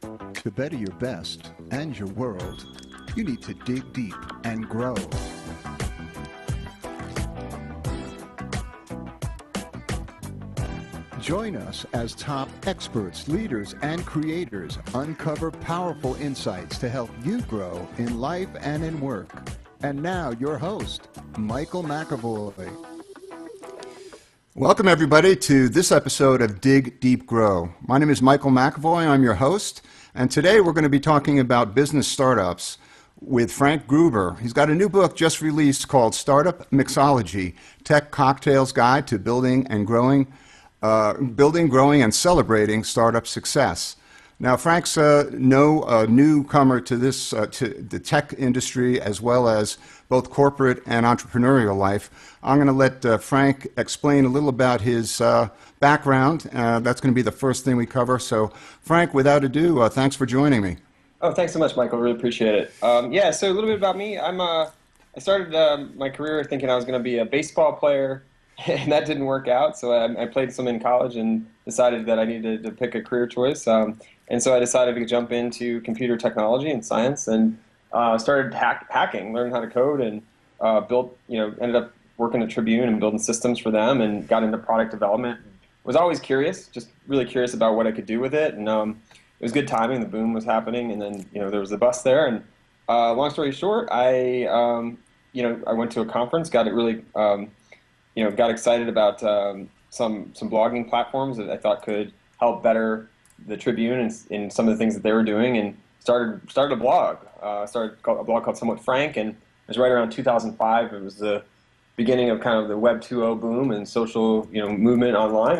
To better your best and your world, you need to dig deep and grow. Join us as top experts, leaders, and creators uncover powerful insights to help you grow in life and in work. And now, your host, Michael McAvoy. Welcome, everybody, to this episode of Dig Deep Grow. My name is Michael McAvoy. I'm your host. And today we're going to be talking about business startups with Frank Gruber. He's got a new book just released called Startup Mixology, Tech Cocktails Guide to Building, Growing, and Celebrating Startup Success. Now, Frank's no newcomer to this to the tech industry as well as both corporate and entrepreneurial life. I'm going to let Frank explain a little about his background. That's going to be the first thing we cover. So, Frank, without ado, thanks for joining me. Oh, thanks so much, Michael. Really appreciate it. So a little bit about me. I started my career thinking I was going to be a baseball player, and that didn't work out. So I played some in college and decided that I needed to pick a career choice. And so I decided to jump into computer technology and science and started hacking, learned how to code, and ended up working at Tribune and building systems for them, and got into product development. Was always curious, just really curious about what I could do with it. And it was good timing. The boom was happening, and then there was a bust there. And long story short, I went to a conference, got it really got excited about some blogging platforms that I thought could help better the Tribune and in some of the things that they were doing, and started a blog. Started a blog called Somewhat Frank, and it was right around 2005. It was the beginning of kind of the Web 2.0 boom and social movement online,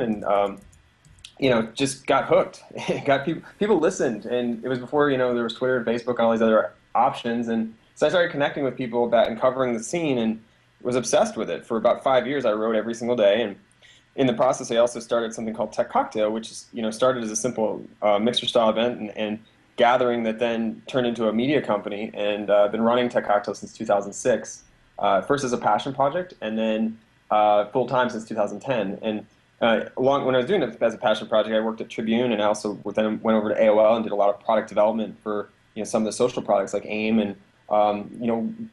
and just got hooked. Got people listened, and it was before there was Twitter and Facebook and all these other options, and so I started connecting with people about and covering the scene, and was obsessed with it. For about 5 years, I wrote every single day, and in the process, I also started something called Tech Cocktail, which is, started as a simple mixer style event and gathering that then turned into a media company, and been running Tech Cocktail since 2006. First as a passion project, and then full time since 2010. And when I was doing it as a passion project, I worked at Tribune, and I also then went over to AOL and did a lot of product development for some of the social products like AIM, and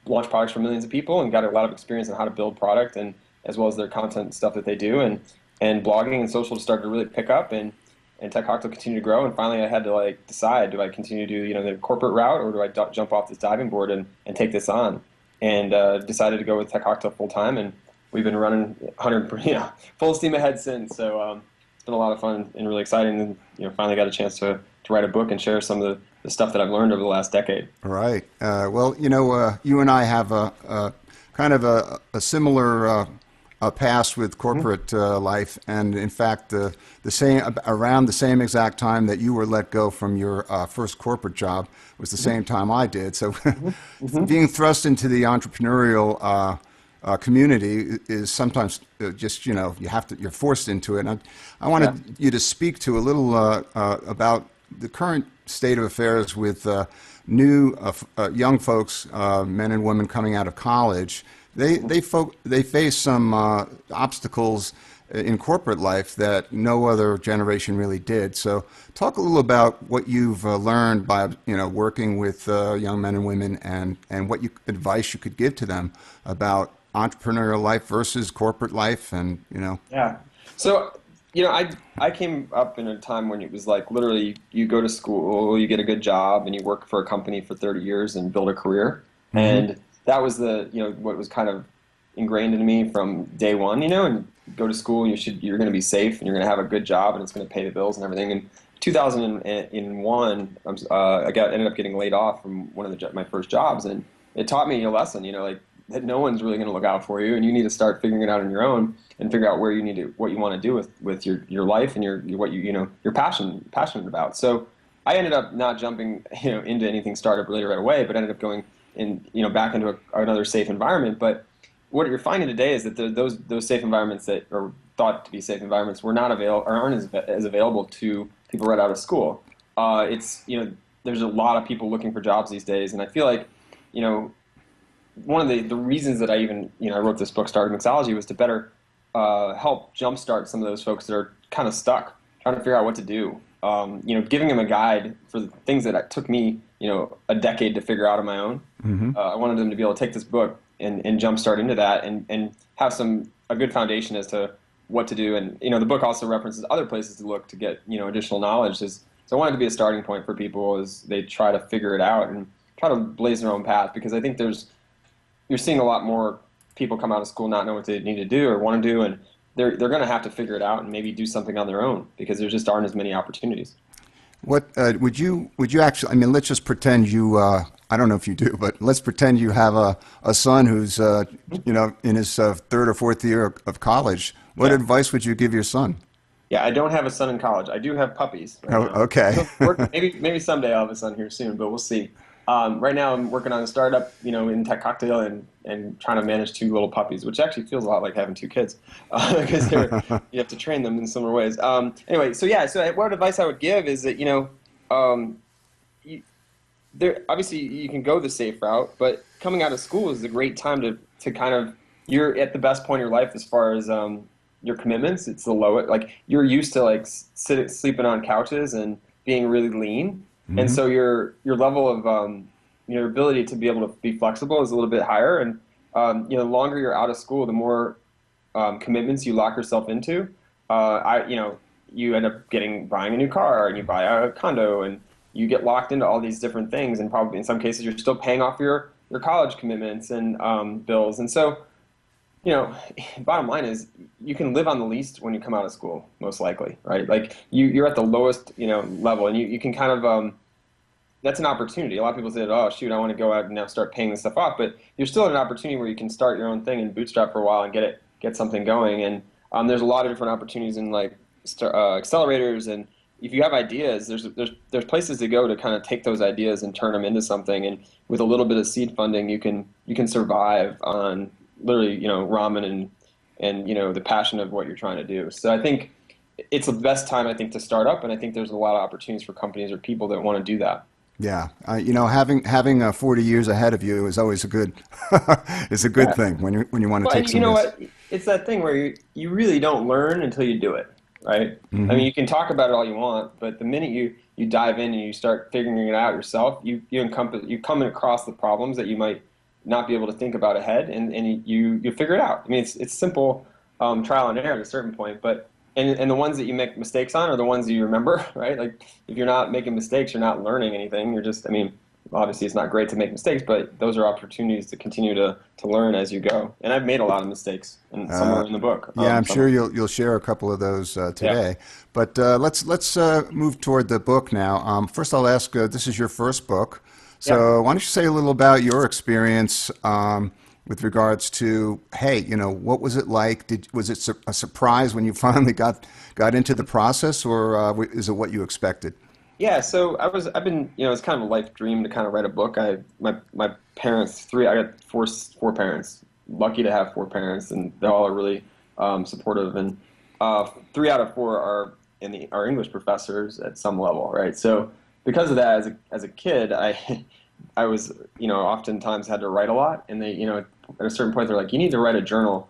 launched products for millions of people, and got a lot of experience on how to build product, and as well as their content stuff that they do, and blogging and social started to really pick up, and Tech Cocktail continued to grow. And finally, I had to decide: do I continue to do the corporate route, or do I jump off this diving board and take this on? And decided to go with Tech Cocktail full time, and we've been running 100 full steam ahead since. So it's been a lot of fun and really exciting. And finally got a chance to write a book and share some of the stuff that I've learned over the last decade. Right. Well, you and I have a kind of a similar past with corporate life, and in fact, the same around the same exact time that you were let go from your first corporate job was the same time I did. So, being thrust into the entrepreneurial community is sometimes just you're forced into it. And I wanted you to speak to a little about the current state of affairs with new young folks, men and women coming out of college. They face some obstacles in corporate life that no other generation really did. So, talk a little about what you've learned by working with young men and women, and what advice you could give to them about entrepreneurial life versus corporate life, and Yeah. So I came up in a time when it was literally you go to school, you get a good job, and you work for a company for 30 years and build a career, and that was what was kind of ingrained in me from day one, and go to school, you're going to be safe, and you're going to have a good job, and it's going to pay the bills and everything. And 2001, I ended up getting laid off from one of my first jobs, and it taught me a lesson, that no one's really going to look out for you, and you need to start figuring it out on your own and figure out what you want to do with your life and you're passionate about. So I ended up not jumping into anything startup related right away, but ended up going back into another safe environment. But what you're finding today is that those safe environments that are thought to be safe environments were not available, or aren't as available to people right out of school. There's a lot of people looking for jobs these days, and I feel like one of the reasons that I even I wrote this book, Startup Mixology, was to better help jumpstart some of those folks that are kind of stuck trying to figure out what to do. Giving them a guide for the things that took me, a decade to figure out on my own. I wanted them to be able to take this book and jumpstart into that and have a good foundation as to what to do. And, the book also references other places to look to get, additional knowledge. So I wanted to be a starting point for people as they try to figure it out and try to blaze their own path, because I think you're seeing a lot more people come out of school not know what they need to do or want to do, and they're going to have to figure it out and maybe do something on their own because there just aren't as many opportunities. What would you actually? I mean, let's just pretend you. I don't know if you do, but let's pretend you have a son who's in his third or fourth year of college. What Yeah. advice would you give your son? Yeah, I don't have a son in college. I do have puppies right Oh, now. okay. Maybe someday I'll have a son here soon, but we'll see. Right now I'm working on a startup, in tech cocktail and trying to manage two little puppies, which actually feels a lot like having two kids because you have to train them in similar ways. Anyway, so yeah, so what advice I would give is that, um, there obviously you can go the safe route, but coming out of school is a great time to kind of you're at the best point in your life as far as your commitments. It's the lowest, like you're used to like sleeping on couches and being really lean, and Hmm. so your level of your ability to be able to be flexible is a little bit higher, and the longer you're out of school, the more commitments you lock yourself into. You end up buying a new car and you buy a condo and you get locked into all these different things, and probably in some cases you're still paying off your college commitments and bills. And so, bottom line is you can live on the least when you come out of school, most likely, right? Like you're at the lowest, level, and you can kind of that's an opportunity. A lot of people say, "Oh, shoot, I want to go out and now start paying this stuff off," but you're still at an opportunity where you can start your own thing and bootstrap for a while and get something going. And there's a lot of different opportunities in like accelerators, and if you have ideas, there's places to go to kind of take those ideas and turn them into something. And with a little bit of seed funding, you can survive on literally ramen and the passion of what you're trying to do. So I think it's the best time, I think, to start up, and I think there's a lot of opportunities for companies or people that want to do that. Yeah, having 40 years ahead of you is always a good is a good Yeah. thing when you want to Well, take and you some know risks. what? It's that thing where you really don't learn until you do it, right? I Hmm. mean, you can talk about it all you want, but the minute you dive in and you start figuring it out yourself, you come across the problems that you might not be able to think about ahead, and you figure it out. I mean, it's simple trial and error at a certain point, but and the ones that you make mistakes on are the ones that you remember, right? Like if you're not making mistakes, you're not learning anything. You're just, I mean, obviously it's not great to make mistakes, but those are opportunities to continue to learn as you go. And I've made a lot of mistakes, and some Uh, are in the book. yeah, I'm Some, sure you'll share a couple of those yeah, today. But let's move toward the book now. First, I'll ask. This is your first book, yeah. so why don't you say a little about your experience with regards to, hey, what was it like? Was it a surprise when you finally got into the process, or is it what you expected? Yeah, so I've been, it's kind of a life dream to kind of write a book. My parents, I got four parents. Lucky to have four parents, and they all are really supportive. And three out of four are English professors at some level, right? So because of that, as a kid, I was, oftentimes had to write a lot, and they, at a certain point, they're like, you need to write a journal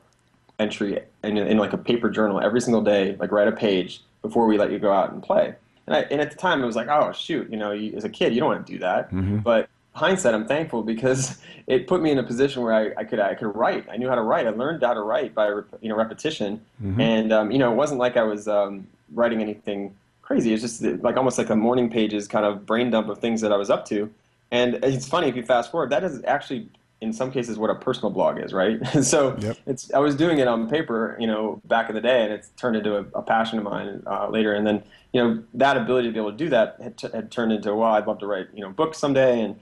entry in like a paper journal every single day, like write a page before we let you go out and play. And at the time, it was like, oh shoot, as a kid, you don't want to do that. Hmm. But hindsight, I'm thankful because it put me in a position where I could write. I knew how to write. I learned how to write by repetition, Hmm. and it wasn't like I was writing anything crazy. It's just like almost like a morning pages kind of brain dump of things that I was up to. And it's funny if you fast forward, that is actually in some cases what a personal blog is, right? So Yep. I was doing it on paper, back in the day, and it's turned into a passion of mine later. And then, that ability to be able to do that had turned into, well, I'd love to write, books someday. And,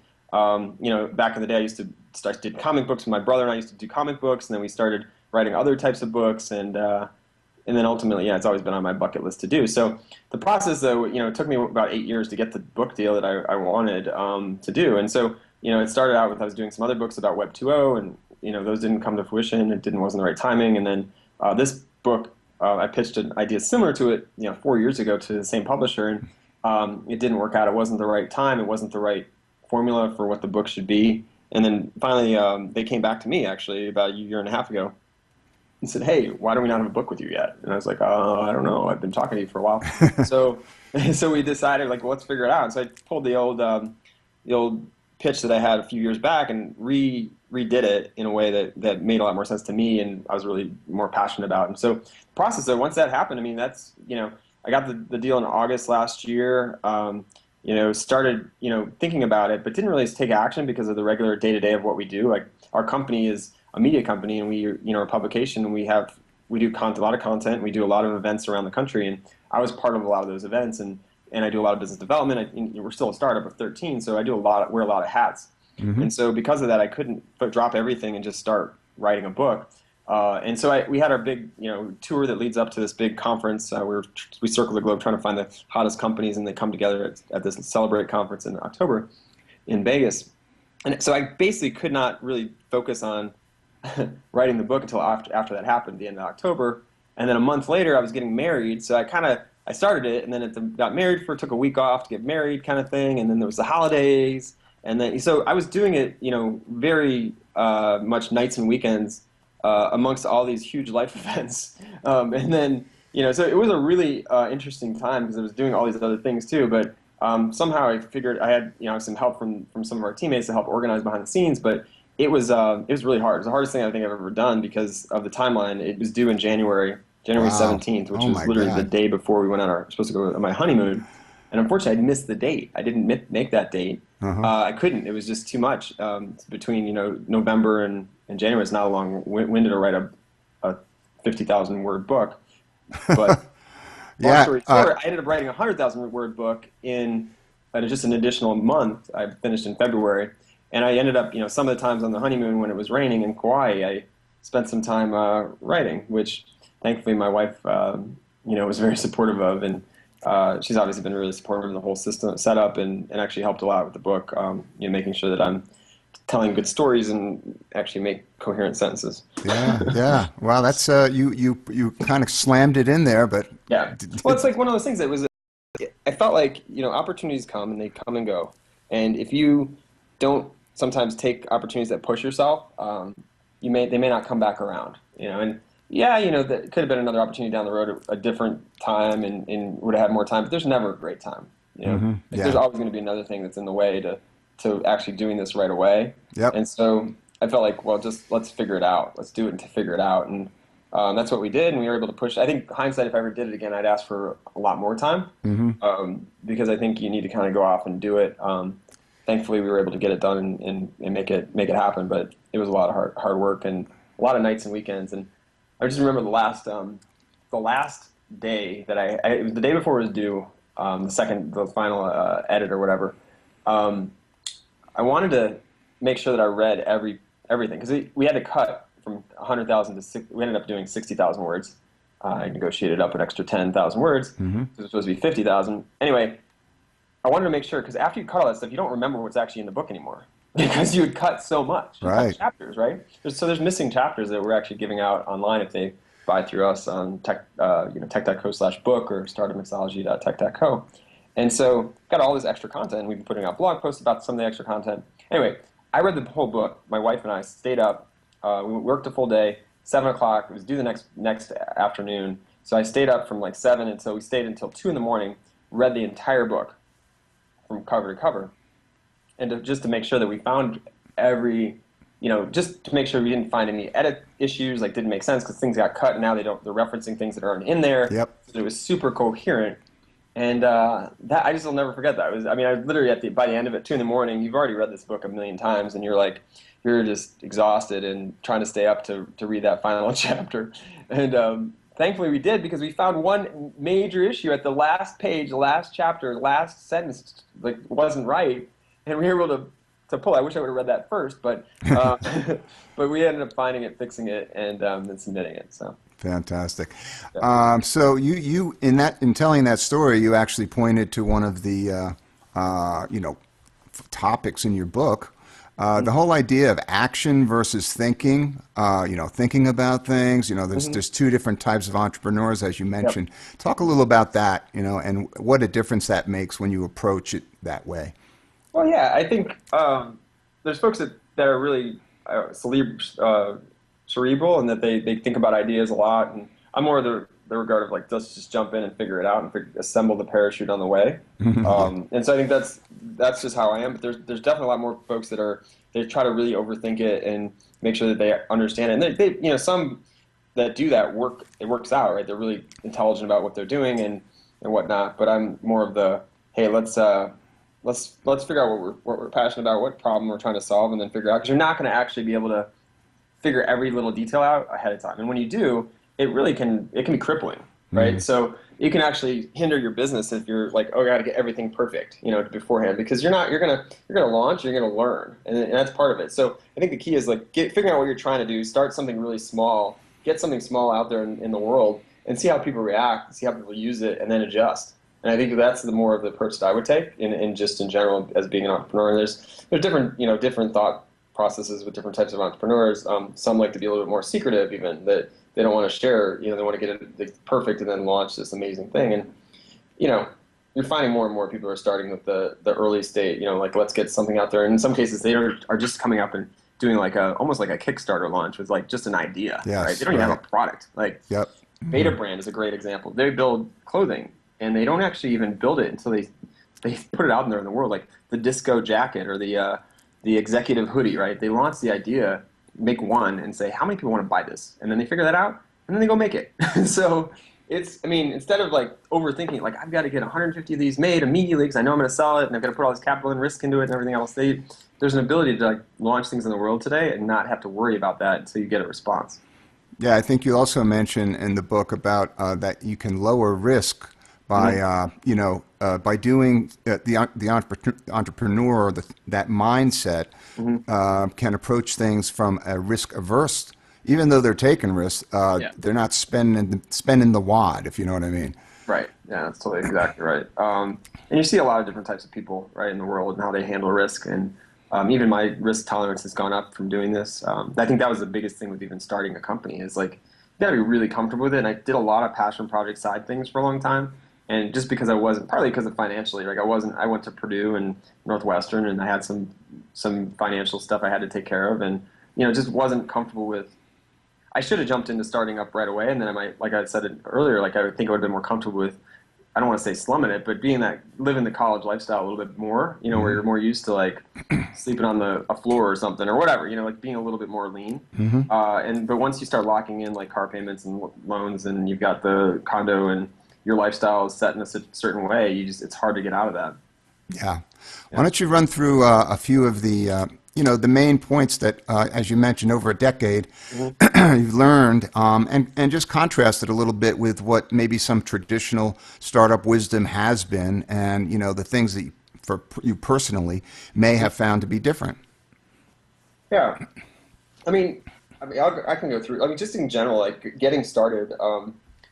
back in the day, I used to start did comic books with my brother, and I used to do comic books, and then we started writing other types of books, and then ultimately, yeah, it's always been on my bucket list to do. So the process, though, it took me about 8 years to get the book deal that I wanted to do. And so, it started out with I was doing some other books about Web 2.0, and those didn't come to fruition. Wasn't the right timing. And then this book, I pitched an idea similar to it, 4 years ago to the same publisher, and it didn't work out. It wasn't the right time. It wasn't the right formula for what the book should be. And then finally, they came back to me actually about a year and a half ago, and said, "Hey, why do we not have a book with you yet?" And I was like, I don't know. I've been talking to you for a while." So, so we decided, like, well, let's figure it out. And so I pulled the old pitch that I had a few years back and redid it in a way that made a lot more sense to me, and I was really more passionate about. And so, the process, though, once that happened, I mean, that's, I got the deal in August last year. Started, thinking about it, but didn't really take action because of the regular day to day of what we do. Like, our company is a media company, and a publication, and we do a lot of content. We do a lot of events around the country, and I was part of a lot of those events, and I do a lot of business development. We're still a startup of 13, so I do wear a lot of hats. Hmm. And so because of that, I couldn't drop everything and just start writing a book. And so we had our big, tour that leads up to this big conference. We circle the globe trying to find the hottest companies, and they come together at this Celebrate conference in October in Vegas. And so I basically could not really focus on writing the book until after that happened, the end of October. And then a month later, I was getting married. So I started it, and then got married took a week off to get married, kind of thing. And then there was the holidays, and then so I was doing it, very much nights and weekends amongst all these huge life events. And then so it was a really interesting time because I was doing all these other things too. But somehow I figured I had some help from some of our teammates to help organize behind the scenes, but it was really hard. It was the hardest thing I think I've ever done because of the timeline. It was due in January Wow. 17th, which Oh was my literally the God. day before we went supposed to go on my honeymoon. And unfortunately, I missed the date. I didn't make that date. Uh-huh. I couldn't. It was just too much. Between November and January, it's not a long window to write a 50,000 word book. But long Yeah. story short, I ended up writing a 100,000 word book in just an additional month. I finished in February, and I ended up, some of the times on the honeymoon when it was raining in Kauai, I spent some time writing, which thankfully my wife, was very supportive of, and she's obviously been really supportive of the whole system setup, and actually helped a lot with the book, making sure that I'm telling good stories and actually make coherent sentences. Yeah. Yeah. Wow. That's you kind of slammed it in there, but Yeah. Well, it's like one of those things that was, I felt like, opportunities come and they come and go. And if you don't sometimes take opportunities that push yourself, they may not come back around, and yeah, that could have been another opportunity down the road at a different time and would have had more time, but there's never a great time. hmm, Like, there's yeah. always going to be another thing that's in the way to actually doing this right away. Yep. And so I felt like, well, just let's figure it out. Let's do it and to figure it out. And that's what we did, and we were able to push. I think hindsight, if I ever did it again, I'd ask for a lot more time, Hmm. because I think you need to kind of go off and do it. Thankfully, we were able to get it done and make it happen, but it was a lot of hard work and a lot of nights and weekends. And I just remember the last day that it was the day before it was due, the final edit or whatever. Um, I wanted to make sure that I read everything because we had to cut from 100,000 to we ended up doing 60,000 words. I negotiated up an extra 10,000 words. Hmm. It was supposed to be 50,000. Anyway, I wanted to make sure because after you cut all that stuff, you don't remember what's actually in the book anymore because you had cut so much. You cut Right. chapters, right? There's missing chapters that we're actually giving out online if they buy through us on tech.co/book or start at mixology.tech.co. And so got all this extra content. We've been putting out blog posts about some of the extra content. Anyway, I read the whole book. My wife and I stayed up. We worked a full day. 7 o'clock. It was due the next afternoon. So I stayed up from like 7 until we stayed until 2 in the morning. Read the entire book from cover to cover, and just to make sure that we found just to make sure we didn't find any edit issues, like didn't make sense because things got cut and now they're referencing things that aren't in there. Yep. So it was super coherent. And that I just will never forget that. I was literally by the end of it, 2 in the morning. You've already read this book a million times, and you're just exhausted and trying to stay up to read that final chapter. And thankfully, we did because we found one major issue at the last page, the last chapter, last sentence, like wasn't right, and we were able to pull. I wish I would have read that first, but but we ended up finding it, fixing it, and then submitting it. So. Fantastic. Yeah. So you in telling that story, you actually pointed to one of the topics in your book, the whole idea of action versus thinking. Thinking about things. There's two different types of entrepreneurs, as you Yep. mentioned. Talk a little about that. And what a difference that makes when you approach it that way. Well, yeah, I think there's folks that are really cerebral and that they think about ideas a lot. And I'm more the regard of like, let's just jump in and figure it out and assemble the parachute on the way. Yeah. And so I think that's just how I am. But there's definitely a lot more folks that they try to really overthink it and make sure that they understand it. And they some that do that it works out, right? They're really intelligent about what they're doing and whatnot. But I'm more of the, hey, let's figure out what we're passionate about, what problem we're trying to solve, and then figure out, because you're not going to actually be able to figure every little detail out ahead of time. And when you do, it can be crippling, right? So it can actually hinder your business if you're like, oh, I got to get everything perfect, beforehand, because you're gonna launch, you're gonna learn, and that's part of it. So I think the key is like figuring out what you're trying to do, start something really small, get something small out there in the world, and see how people react, see how people use it, and then adjust. And I think that's the more of the approach that I would take in just in general as being an entrepreneur. And there's different thought processes with different types of entrepreneurs. Some like to be a little bit more secretive, even that they don't want to share. They want to get it perfect and then launch this amazing thing. And you're finding more and more people are starting with the early state. Like, let's get something out there. And in some cases, they are just coming up and doing like almost like a Kickstarter launch with like just an idea. Yes, right? They don't even have a product. Like, Yep. Beta Brand is a great example. They build clothing, and they don't actually even build it until they put it out there in the world, like the disco jacket or the executive hoodie, right? They launch the idea, make one, and say, how many people want to buy this? And then they figure that out, and then they go make it. So instead of like overthinking, like I've got to get 150 of these made immediately because I know I'm going to sell it, and I've got to put all this capital and risk into it and everything else. There's an ability to like launch things in the world today and not have to worry about that until you get a response. Yeah, I think you also mentioned in the book about that you can lower risk by by doing the entrepreneur or that mindset can approach things from a risk averse, even though they're taking risks. They're not spending the wad, if you know what I mean. Right. Yeah, that's totally exactly right. And you see a lot of different types of people, right, in the world and how they handle risk. And even my risk tolerance has gone up from doing this. I think that was the biggest thing with even starting a company is like, you got to be really comfortable with it. And I did a lot of passion project side things for a long time. And just because I wasn't, partly because of financially, like I went to Purdue and Northwestern, and I had some financial stuff I had to take care of, and just wasn't comfortable with. I should have jumped into starting up right away, and then I might, like I said it earlier, like I would think I would have been more comfortable with. I don't want to say slumming it, but living the college lifestyle a little bit more, where you're more used to like sleeping on a floor or something or whatever, like being a little bit more lean. But once you start locking in like car payments and loans, and you've got the condo and your lifestyle is set in a certain way, it's hard to get out of that. Yeah. Why don't you run through a few of the main points that, as you mentioned, over a decade you've learned, and just contrast it a little bit with what maybe some traditional startup wisdom has been, and the things that for you personally may have found to be different. Yeah. I can go through. Just in general, like getting started.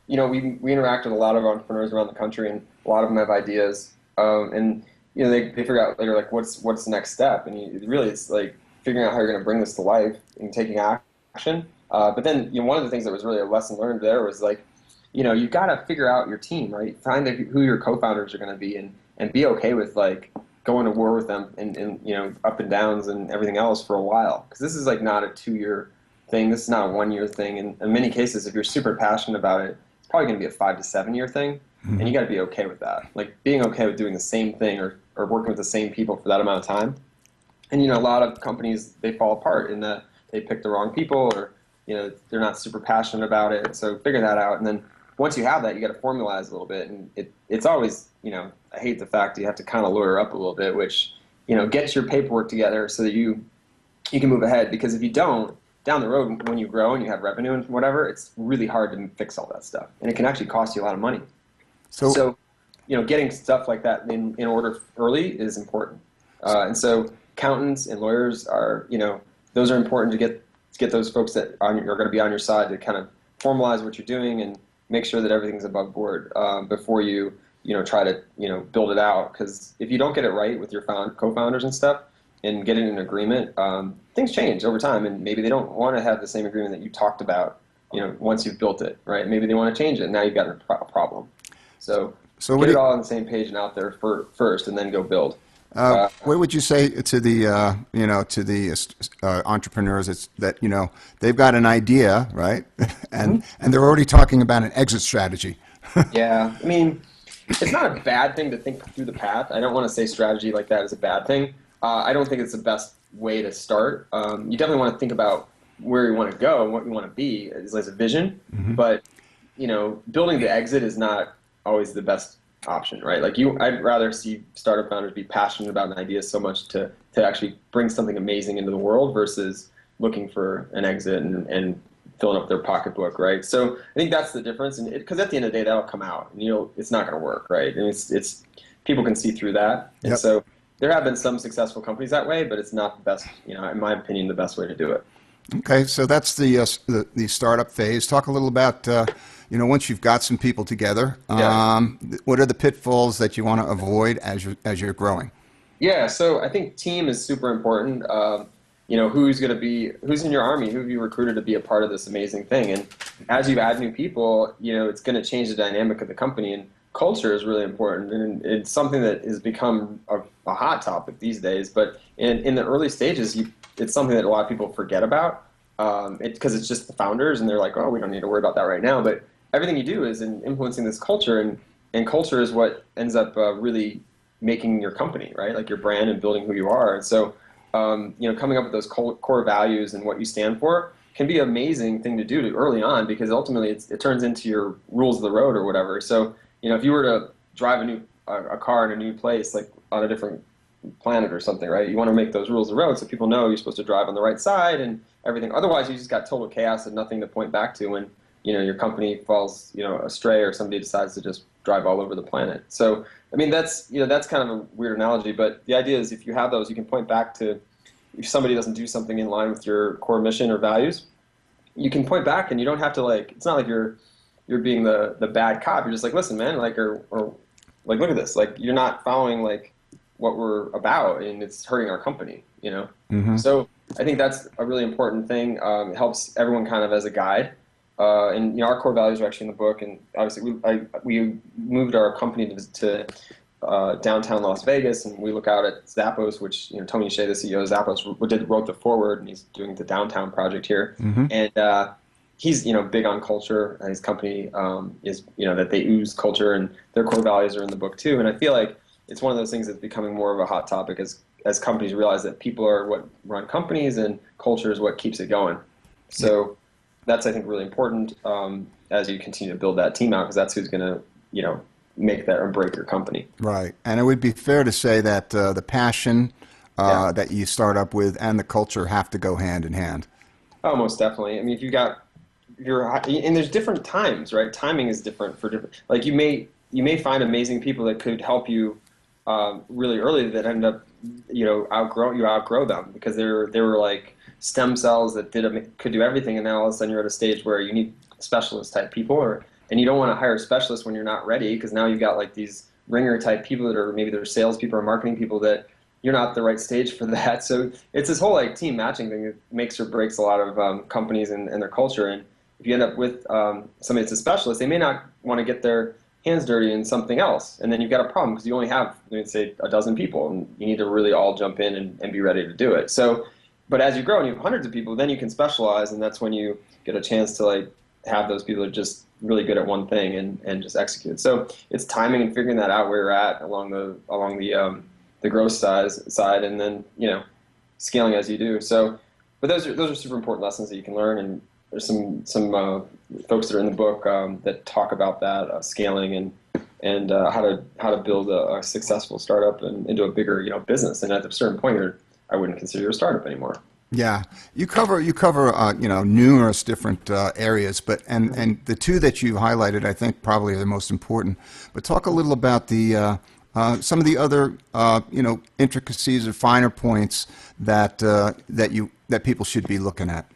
We interact with a lot of entrepreneurs around the country, and a lot of them have ideas. And they figure out later like what's the next step, and it's like figuring out how you're going to bring this to life and taking action. But then one of the things that was really a lesson learned there was like you've got to figure out your team, right? Find who your co-founders are going to be, and be okay with like going to war with them and up and downs and everything else for a while, because this is like not a 2-year thing. This is not a 1-year thing. And in many cases, if you're super passionate about it, it's probably going to be a 5 to 7 year thing. And you got to be okay with that. Like being okay with doing the same thing or working with the same people for that amount of time. And, a lot of companies, they fall apart in that they pick the wrong people, or, they're not super passionate about it. So figure that out. And then once you have that, you got to formalize a little bit. And it's always, I hate the fact that you have to kind of lawyer up a little bit, which, get your paperwork together so that you can move ahead. Because if you don't, down the road, when you grow and you have revenue and whatever, it's really hard to fix all that stuff. And it can actually cost you a lot of money. So getting stuff like that in order early is important. And so accountants and lawyers are, those are important to get those folks that are going to be on your side to kind of formalize what you're doing and make sure that everything's above board before you try to build it out. Because if you don't get it right with your co-founders and stuff and get in an agreement, things change over time, and maybe they don't want to have the same agreement that you talked about. Once you've built it, right? Maybe they want to change it. And now you've got a problem. So get it all on the same page and out there first, and then go build. What would you say to the to the entrepreneurs? It's that they've got an idea, right, and they're already talking about an exit strategy. Yeah, I mean, it's not a bad thing to think through the path. I don't want to say strategy like that is a bad thing. I don't think it's the best way to start. You definitely want to think about where you want to go and what you want to be as a vision. But building the exit is not always the best option, right? Like I'd rather see startup founders be passionate about an idea so much to actually bring something amazing into the world versus looking for an exit and filling up their pocketbook, right? So I think that's the difference, and because at the end of the day, that'll come out, and it's not going to work, right? And it's people can see through that, and Yep. so there have been some successful companies that way, but it's not the best, in my opinion, the best way to do it. Okay, so that's the startup phase. Talk a little about once you've got some people together, Yeah. what are the pitfalls that you want to avoid as you're growing? Yeah, so I think team is super important. Who's in your army? Who have you recruited to be a part of this amazing thing? And as you add new people, it's going to change the dynamic of the company. And culture is really important, and it's something that has become a hot topic these days. But in the early stages, it's something that a lot of people forget about because it's just the founders, and they're like, oh, we don't need to worry about that right now. But everything you do is in influencing this culture, and culture is what ends up really making your company, right? Like your brand and building who you are. And so, coming up with those core values and what you stand for can be an amazing thing to do early on because ultimately it turns into your rules of the road or whatever. So, if you were to drive a car in a new place, like on a different planet or something, right? You want to make those rules of the road so people know you're supposed to drive on the right side and everything. Otherwise, you just got total chaos and nothing to point back to when your company falls astray or somebody decides to just drive all over the planet. So I mean that's kind of a weird analogy, but the idea is if you have those, you can point back to if somebody doesn't do something in line with your core mission or values, you can point back and you don't have to it's not like you're being the bad cop. You're just like, listen, man, or like look at this, like you're not following like what we're about and it's hurting our company. So I think that's a really important thing. It helps everyone kind of as a guide. And our core values are actually in the book, and obviously we moved our company to downtown Las Vegas, and we look out at Zappos, which Tony Hsieh, the CEO of Zappos, wrote the foreword, and he's doing the downtown project here, and he's big on culture, and his company is that they ooze culture, and their core values are in the book too. And I feel like it's one of those things that's becoming more of a hot topic as companies realize that people are what run companies, and culture is what keeps it going. So that's, I think, really important as you continue to build that team out because that's who's going to, make that or break your company. Right, and it would be fair to say that the passion Yeah. that you start up with and the culture have to go hand in hand. Oh, most definitely. I mean, if you got and there's different times, right? Timing is different for different. Like you may find amazing people that could help you really early that end up, outgrow them because they were like stem cells that could do everything, and now all of a sudden you're at a stage where you need specialist type people, and you don't want to hire specialists when you're not ready because now you've got like these ringer type people that are maybe they're salespeople or marketing people that you're not the right stage for that. So it's this whole like team matching thing that makes or breaks a lot of companies and their culture. And if you end up with somebody that's a specialist, they may not want to get their hands dirty in something else, and then you've got a problem because you only have, let's say, a dozen people, and you need to really all jump in and be ready to do it. So, but as you grow and you have hundreds of people, then you can specialize, and that's when you get a chance to like have those people that are just really good at one thing and just execute. So it's timing and figuring that out where you're at along the growth side, and then scaling as you do. So, but those are super important lessons that you can learn, and there's some folks that are in the book that talk about that scaling and how to build a successful startup and into a bigger business. And at a certain point, I wouldn't consider it a startup anymore. Yeah, you cover numerous different areas, but and the two that you highlighted, I think, probably are the most important. But talk a little about the some of the other intricacies or finer points that people should be looking at.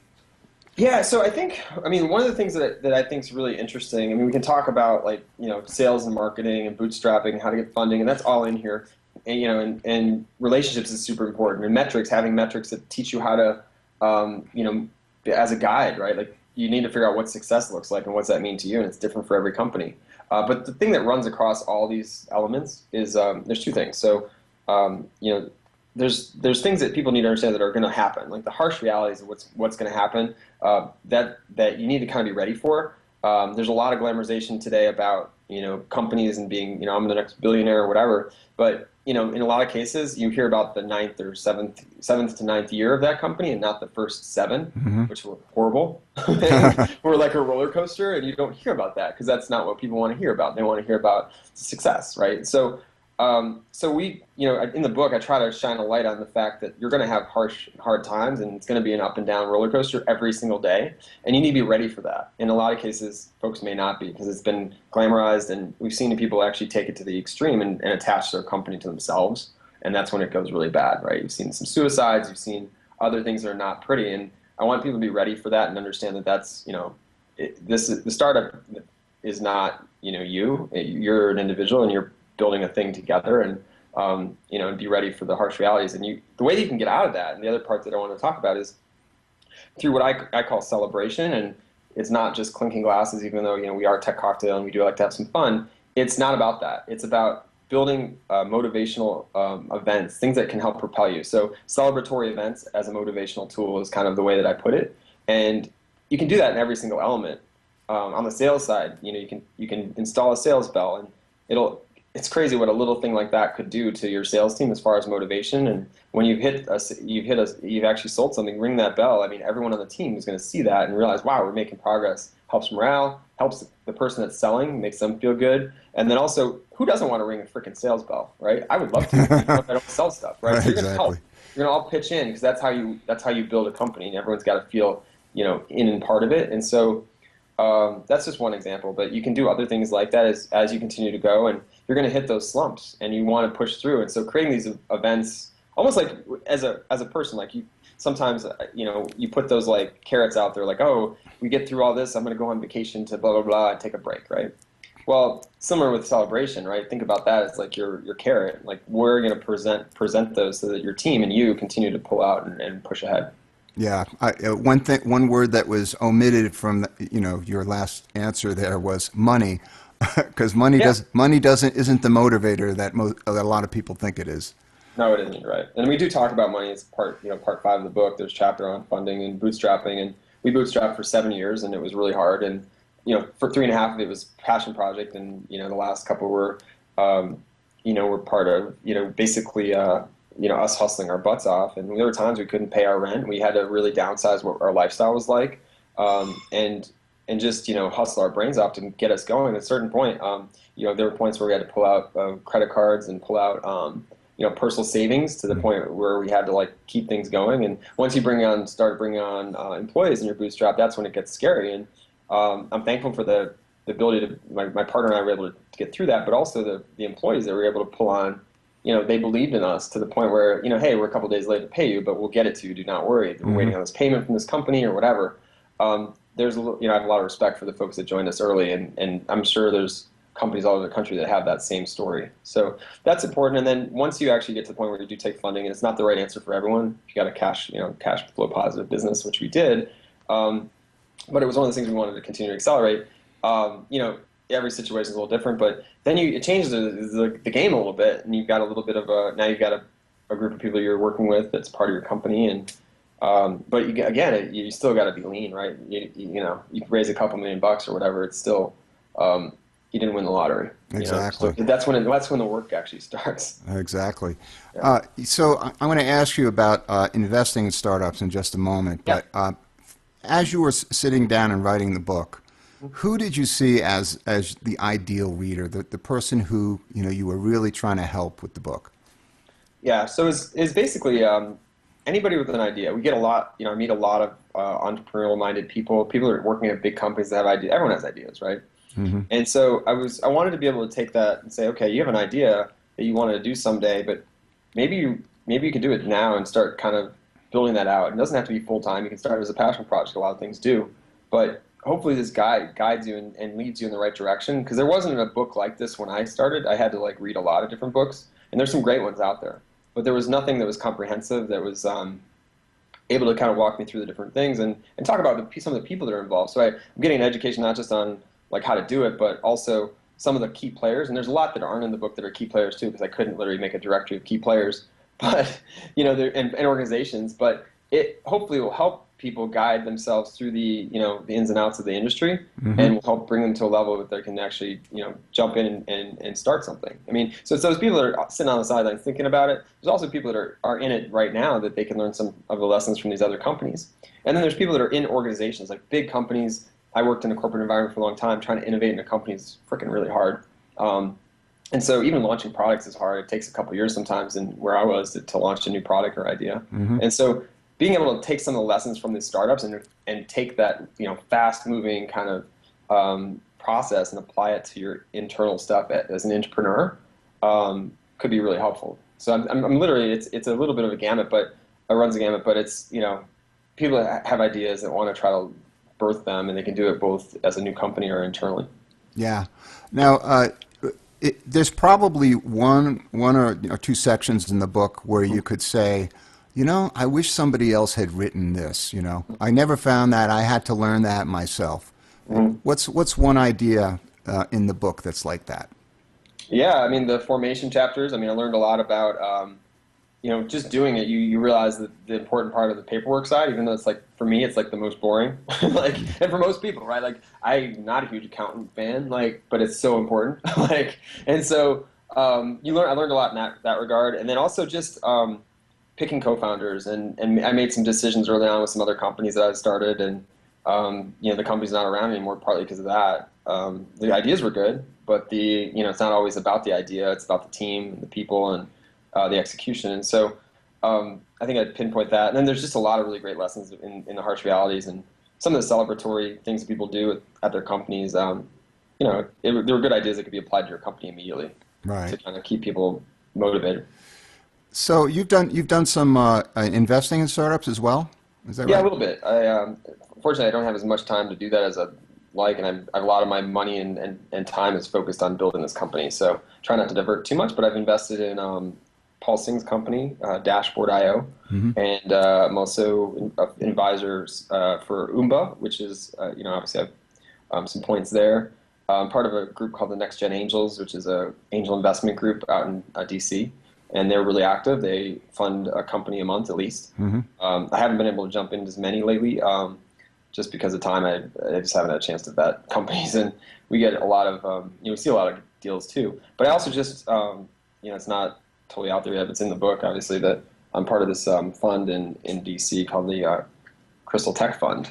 Yeah, so I mean, one of the things that I think is really interesting. I mean, we can talk about like sales and marketing and bootstrapping, how to get funding, and that's all in here. And relationships is super important. And having metrics that teach you how to, as a guide, right? Like you need to figure out what success looks like and what's that mean to you, and it's different for every company. But the thing that runs across all these elements is there's two things. So you know, there's things that people need to understand that are going to happen, like the harsh realities of what's going to happen, that you need to kind of be ready for. There's a lot of glamorization today about, companies and being, I'm the next billionaire or whatever. But, in a lot of cases, you hear about the ninth or seventh to ninth year of that company and not the first seven, Hmm. which were horrible. And were like a roller coaster. And you don't hear about that because that's not what people want to hear about. They want to hear about success, right? So we, in the book, I try to shine a light on the fact that you're going to have hard times, and it's going to be an up and down roller coaster every single day, and you need to be ready for that. In a lot of cases, folks may not be because it's been glamorized, and we've seen people actually take it to the extreme and attach their company to themselves, and that's when it goes really bad, right? You've seen some suicides, you've seen other things that are not pretty, and I want people to be ready for that and understand that that's, the startup is not, you're an individual and you're building a thing together, and be ready for the harsh realities. And the way that you can get out of that, and the other part that I want to talk about is through what I call celebration. And it's not just clinking glasses, even though, we are Tech Cocktail and we do like to have some fun. It's not about that. It's about building motivational events, things that can help propel you. So celebratory events as a motivational tool is kind of the way that I put it. And you can do that in every single element. On the sales side, you can install a sales bell, and it's crazy what a little thing like that could do to your sales team as far as motivation. And when you've actually sold something, ring that bell. I mean, everyone on the team is going to see that and realize, wow, we're making progress. Helps morale, helps the person that's selling, makes them feel good. And then also, who doesn't want to ring a freaking sales bell, right? I would love to, even if I don't sell stuff, right? Right, So you're going to help. exactly. You're going to all pitch in because that's how you build a company, and everyone's got to feel, in and part of it. And so that's just one example, but you can do other things like that as you continue to go, and you're going to hit those slumps, and you want to push through. And so creating these events, almost like as a person, like you sometimes, you put those like carrots out there, like, oh, we get through all this, I'm going to go on vacation to blah blah blah and take a break, right? Well, similar with celebration, right? Think about that as like your carrot. Like we're going to present those so that your team and you continue to pull out and push ahead. Yeah, one word that was omitted from your last answer there was money, because Yeah. money doesn't isn't the motivator that a lot of people think it is. No, it isn't, right. And we do talk about money. It's part five of the book. There's a chapter on funding and bootstrapping, and we bootstrapped for 7 years, and it was really hard. And for 3.5 of it was passion project, and the last couple were part of basically us hustling our butts off. And there were times we couldn't pay our rent. We had to really downsize what our lifestyle was like, and just hustle our brains off to get us going. At a certain point, there were points where we had to pull out credit cards and pull out personal savings to the point where we had to like keep things going. And once you start bringing on employees in your bootstrap, that's when it gets scary. And I'm thankful for the ability to my partner and I were able to get through that, but also the employees that were able to pull on. They believed in us to the point where, hey, we're a couple days late to pay you, but we'll get it to you. Do not worry. We're waiting on this payment from this company or whatever. I have a lot of respect for the folks that joined us early, and I'm sure there's companies all over the country that have that same story. So that's important. And then once you actually get to the point where you do take funding, and it's not the right answer for everyone, you got a cash flow positive business, which we did. But it was one of the things we wanted to continue to accelerate. Every situation is a little different, but then it changes the game a little bit, and you've got a little bit of now you've got a group of people you're working with that's part of your company, and but you still got to be lean, right? You raise a couple $1,000,000 or whatever, it's still you didn't win the lottery. Exactly. So that's when the work actually starts. Exactly. Yeah. So I'm going to ask you about investing in startups in just a moment, Yeah. but as you were sitting down and writing the book, who did you see as the ideal reader, the person who you were really trying to help with the book? Yeah, so it's basically anybody with an idea. We get a lot, I meet a lot of entrepreneurial-minded people who are working at big companies that have ideas. Everyone has ideas, right? Hmm. And so I wanted to be able to take that and say, okay, you have an idea that you wanted to do someday, but maybe you can do it now and start kind of building that out. It doesn't have to be full-time. You can start as a passion project. A lot of things do. But hopefully this guide guides you and leads you in the right direction, because there wasn't a book like this when I started. I had to like read a lot of different books, and there's some great ones out there. But there was nothing that was comprehensive that was able to kind of walk me through the different things and talk about some of the people that are involved. So I'm getting an education not just on like how to do it, but also some of the key players, and there's a lot that aren't in the book that are key players too, because I couldn't literally make a directory of key players, but and organizations, but it hopefully will help people guide themselves through the ins and outs of the industry, and will help bring them to a level that they can actually jump in and start something. I mean, so it's those people that are sitting on the sidelines thinking about it. There's also people that are in it right now that they can learn some of the lessons from these other companies, and then there's people that are in organizations like big companies. I worked in a corporate environment for a long time. Trying to innovate in a company is freaking really hard. And so even launching products is hard. It takes a couple of years sometimes, and where I was to launch a new product or idea. And so being able to take some of the lessons from these startups and take that fast moving kind of process and apply it to your internal stuff as an entrepreneur could be really helpful. So I'm literally it's a little bit of a gamut, but it runs a gamut. But it's people that have ideas that want to try to birth them, and they can do it both as a new company or internally. Yeah. Now, there's probably one or two sections in the book where you could say, I wish somebody else had written this. I never found that. I had to learn that myself. What's one idea in the book that's like that? Yeah, I mean the formation chapters. I mean, I learned a lot about just doing it. You realize that the important part of the paperwork side, even though it's like for me, it's like the most boring. And for most people, right? Like I'm not a huge accountant fan, but it's so important. And so I learned a lot in that regard, and then also just picking co-founders, and I made some decisions early on with some other companies that I started, and the company's not around anymore partly because of that. The ideas were good, but it's not always about the idea. It's about the team, and the people, and the execution. And so I think I'd pinpoint that. And then there's just a lot of really great lessons in the harsh realities, and some of the celebratory things that people do at their companies. There were good ideas that could be applied to your company immediately, right, to kind of keep people motivated. So you've done some investing in startups as well? Is that right? Yeah, a little bit. Fortunately, I don't have as much time to do that as I'd like, and a lot of my money and time is focused on building this company. So try not to divert too much, but I've invested in Paul Singh's company, Dashboard.io, and I'm also an advisor for Umba, which is, obviously I have some points there. I'm part of a group called the Next Gen Angels, which is a angel investment group out in DC. And they're really active. They fund a company a month at least. I haven't been able to jump into as many lately, just because of time. I just haven't had a chance to vet companies, and we get a lot of we see a lot of deals too. But I also just it's not totally out there yet. It's in the book, obviously, that I'm part of this fund in DC called the Crystal Tech Fund,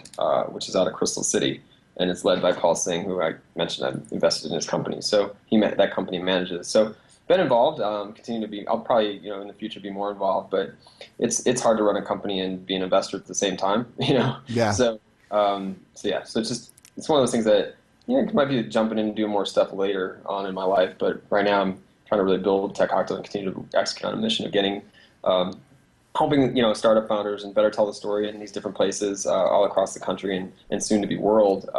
which is out of Crystal City, and it's led by Paul Singh, who I mentioned I invested in his company. So that company manages. So been involved, continue to be. I'll probably in the future be more involved, but it's hard to run a company and be an investor at the same time. Yeah. So yeah. So it's one of those things that it might be jumping in and doing more stuff later on in my life, but right now I'm trying to really build Tech Cocktail and continue to execute on a mission of getting helping startup founders and better tell the story in these different places all across the country and soon to be world.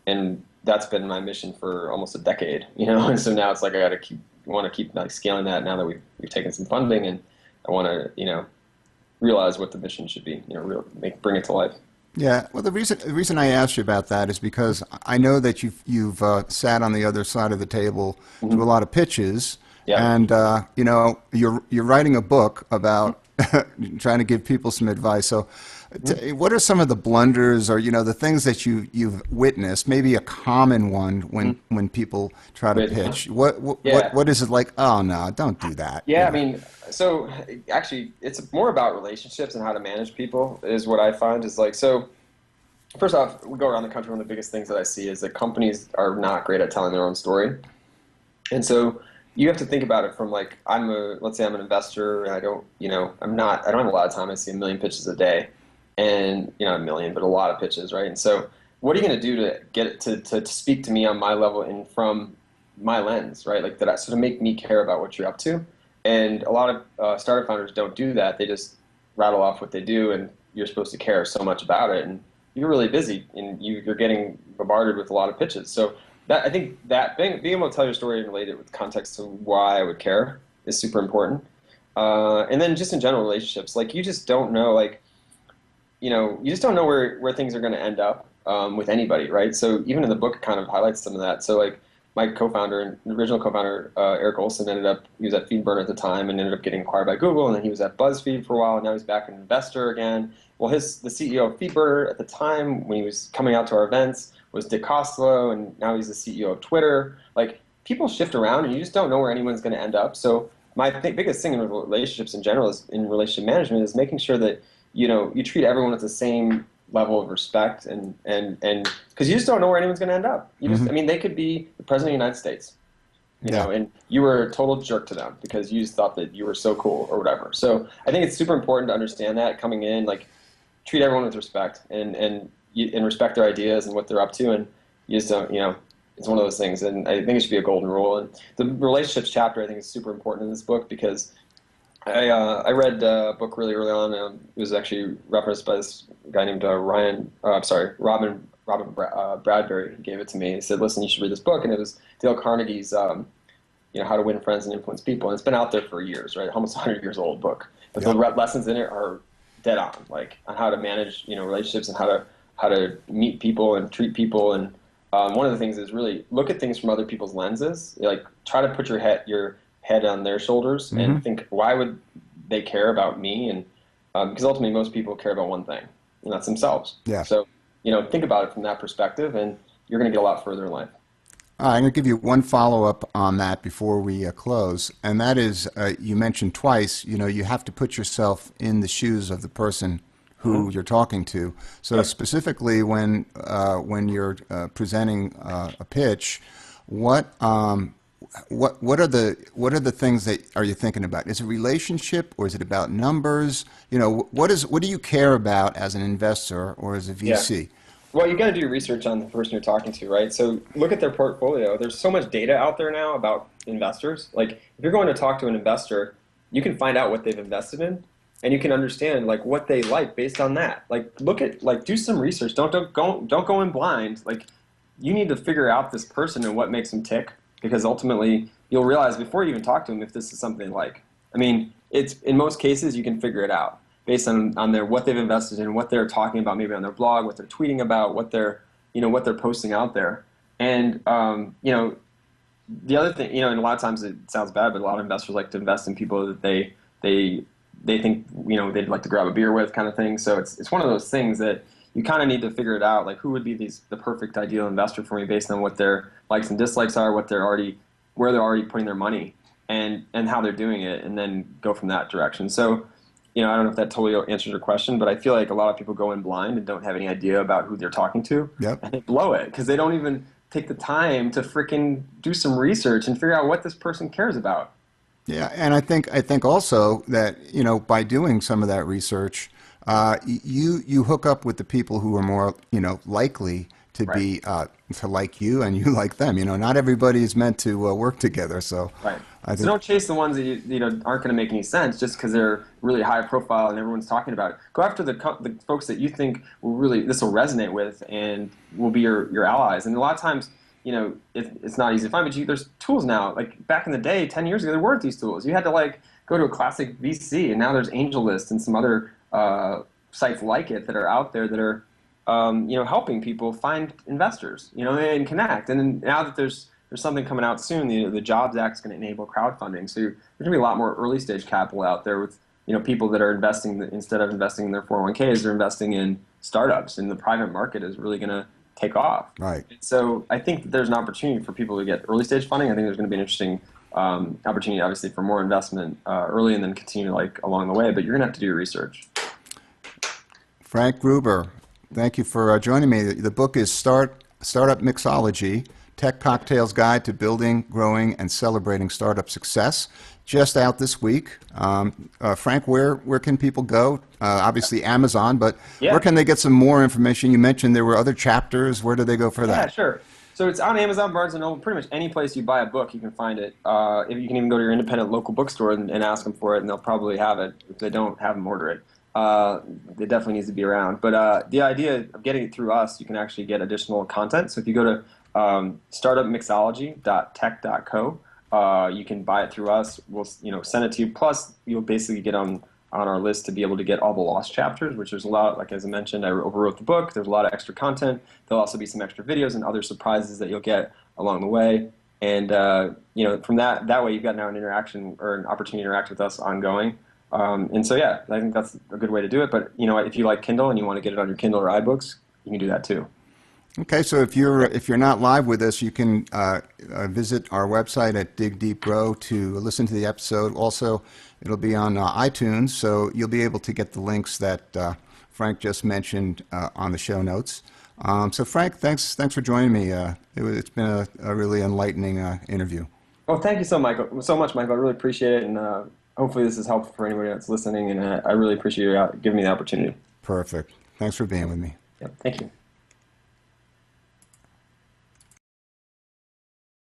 And that's been my mission for almost a decade. And so now it's like I want to keep scaling that now that we've taken some funding, and I want to realize what the mission should be, bring it to life. Yeah. Well, the reason I asked you about that is because I know that you've sat on the other side of the table to a lot of pitches, and you're writing a book about trying to give people some advice. So, what are some of the blunders or the things that you've witnessed? Maybe a common one when people try to pitch. What is it like? Oh no, don't do that. Yeah, I mean, so actually, it's more about relationships and how to manage people is what I find is like so. First off, we go around the country. One of the biggest things that I see is that companies are not great at telling their own story, and so you have to think about it from like let's say I'm an investor and I don't have a lot of time. I see a million pitches a day. And a million, but a lot of pitches, right? And so, what are you going to do to get it to speak to me on my level and from my lens, right? Like that, so to make me care about what you're up to. And a lot of startup founders don't do that. They just rattle off what they do, and you're supposed to care so much about it. And you're really busy, and you're getting bombarded with a lot of pitches. So I think that being able to tell your story and relate it with context to why I would care is super important. And then just in general relationships, like you just don't know, you just don't know where things are going to end up with anybody, right? So even in the book, it kind of highlights some of that. So like my co-founder and original co-founder, Eric Olson, he was at FeedBurner at the time and ended up getting acquired by Google. And then he was at BuzzFeed for a while. And now he's back an investor again. Well, the CEO of FeedBurner at the time when he was coming out to our events was Dick Costolo. And now he's the CEO of Twitter. Like, people shift around and you just don't know where anyone's going to end up. So my biggest thing in relationships in general is in relationship management is making sure that, you treat everyone with the same level of respect and because you just don't know where anyone's going to end up. I mean, they could be the president of the United States, and you were a total jerk to them because you just thought that you were so cool or whatever. So I think it's super important to understand that coming in, like, treat everyone with respect and respect their ideas and what they're up to, and you just don't, it's one of those things. And I think it should be a golden rule. And the relationships chapter I think is super important in this book because I read a book really early on. It was actually referenced by this guy named Robin Bradbury. He gave it to me. He said, "Listen, you should read this book." And it was Dale Carnegie's, How to Win Friends and Influence People. And it's been out there for years, right? Almost 100 years old book. But the lessons in it are dead on, like on how to manage, relationships and how to meet people and treat people. And one of the things is really look at things from other people's lenses. Like, try to put your head on their shoulders and think, why would they care about me? And because ultimately most people care about one thing, and that's themselves. Yeah. So, think about it from that perspective, and you're going to get a lot further in life. I'm going to give you one follow-up on that before we close, and that is you mentioned twice, you have to put yourself in the shoes of the person who you're talking to. So specifically when you're presenting a pitch, what are the things that are you thinking about? Is it relationship or is it about numbers? What do you care about as an investor or as a VC? Yeah. Well, you got to do research on the person you're talking to, right? So look at their portfolio. There's so much data out there now about investors. Like, if you're going to talk to an investor, you can find out what they've invested in, and you can understand like what they like based on that. Like, do some research. Don't go in blind. Like, you need to figure out this person and what makes them tick, because ultimately you'll realize before you even talk to them if this is something they like. I mean, it's in most cases you can figure it out based on what they've invested in, what they're talking about, maybe on their blog, what they're tweeting about, what they're posting out there. And the other thing, and a lot of times it sounds bad, but a lot of investors like to invest in people that they think they'd like to grab a beer with, kind of thing. So it's one of those things that you kind of need to figure it out, like who would be the perfect ideal investor for me based on what their likes and dislikes are, where they're already putting their money, and how they're doing it, and then go from that direction. So, I don't know if that totally answers your question, but I feel like a lot of people go in blind and don't have any idea about who they're talking to, and they blow it because they don't even take the time to freaking do some research and figure out what this person cares about. Yeah, and I think also that by doing some of that research, you hook up with the people who are more likely to be to like you, and you like them. Not everybody is meant to work together. So So don't chase the ones that aren't going to make any sense just because they're really high profile and everyone's talking about it. Go after the folks that you think this will resonate with and will be your allies. And a lot of times, it's not easy to find, but there's tools now. Like back in the day, 10 years ago, there weren't these tools. You had to go to a classic VC, and now there's AngelList and some other sites like it that are out there that are helping people find investors, and connect. And then now that there's something coming out soon, the Jobs Act is going to enable crowdfunding. So there's going to be a lot more early stage capital out there with people that are investing, instead of investing in their 401ks, they're investing in startups, and the private market is really going to take off. Right. So I think that there's an opportunity for people to get early stage funding. I think there's going to be an interesting opportunity, obviously, for more investment early and then continue along the way. But you're going to have to do your research. Frank Gruber, thank you for joining me. The book is Startup Mixology, Tech Cocktails Guide to Building, Growing, and Celebrating Startup Success. Just out this week. Frank, where can people go? Obviously Amazon, but where can they get some more information? You mentioned there were other chapters. Where do they go for that? Yeah, sure. So it's on Amazon, Barnes & Noble, pretty much any place you buy a book, you can find it. If you can even go to your independent local bookstore and ask them for it, and they'll probably have it. If they don't, have them order it. It definitely needs to be around. But the idea of getting it through us, you can actually get additional content. So if you go to startupmixology.tech.co, you can buy it through us. We'll send it to you. Plus, you'll basically get on our list to be able to get all the lost chapters, which there's a lot. Like as I mentioned, I overwrote the book. There's a lot of extra content. There'll also be some extra videos and other surprises that you'll get along the way. And from that way, you've got now an interaction or an opportunity to interact with us ongoing. And so, yeah, I think that's a good way to do it. But if you like Kindle and you want to get it on your Kindle or iBooks, you can do that too. Okay, so if you're not live with us, you can visit our website at Dig Deep Grow to listen to the episode. Also, it'll be on iTunes, so you'll be able to get the links that Frank just mentioned on the show notes. So, Frank, thanks for joining me. It's been a really enlightening interview. Well, thank you so much, Michael. I really appreciate it, and hopefully this is helpful for anybody that's listening. And I really appreciate you giving me the opportunity. Perfect. Thanks for being with me. Yeah, thank you.